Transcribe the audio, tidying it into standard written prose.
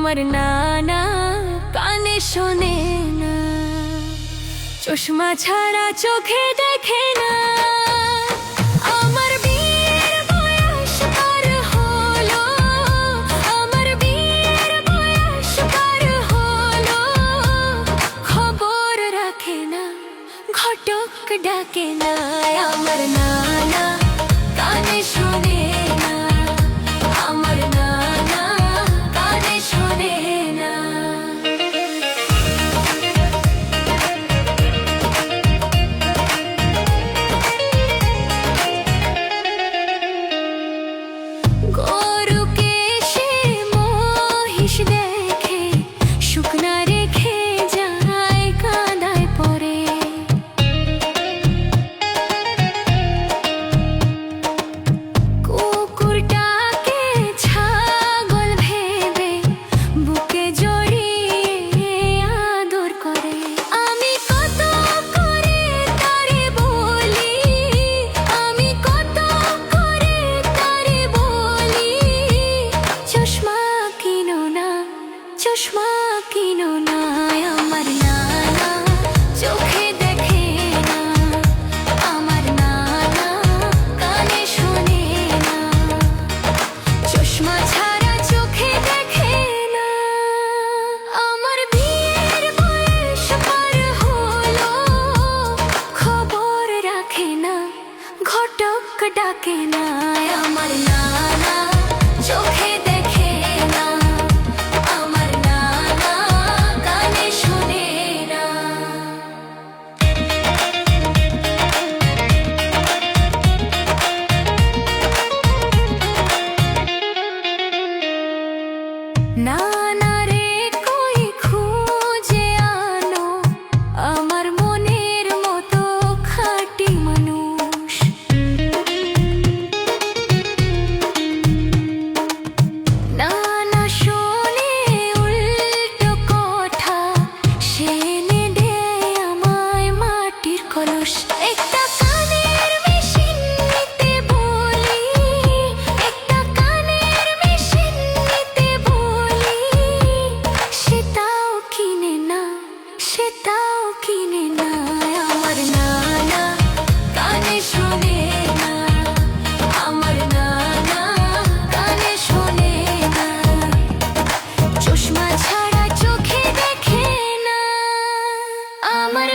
আমার নানা কানে শোনে না, চশমা ছাড়া চোখে দেখে না। আমার বিয়ের বয়স পার হলো, আমার বিয়ের বয়স পার হলো, খবর রাখে না, ঘটক ডাকে না। আমার নানা কানে শোনে না, আমার নানা কানে শোনে না। গরুকে সে মহিষ দেখে, শুকনা রেখে যায় কাঁদায় পড়ে। কুকুরটাকে ছাগল ভেবে বুকে জড়িয়ে আদর করে। আমি কত করে তারে বলি, আমি কত করে তারে বলি, চশমা কিনো না, চশমা কিনো না। আমার নানা চোখে দেখে না, আমার নানা কানে শোনে না, চশমা ছাড়া চোখে দেখে না। আমার বিয়ের বয়স পার হলো, খবর রাখে না, ঘটক ডাকে না। আমার নানা চোখে দেখে না, আমার নানা কানে শোনে না। নানা রে কই খুঁজে আনো, আমার মনের মতো খাঁটি মানুষ। নানা শোনে উল্টো কথা, সে এনে দেয় আমায় মাটির কলস। একটা কানের মেশিন নিতে বলি, একটা কানের মেশিন নিতে বলি, সেটাও কিনে না, সেটাও কিনে না। আমার নানা কানে শোনে না, আমার নানা কানে শোনে না, চশমা ছাড়া চোখে দেখে না। আমার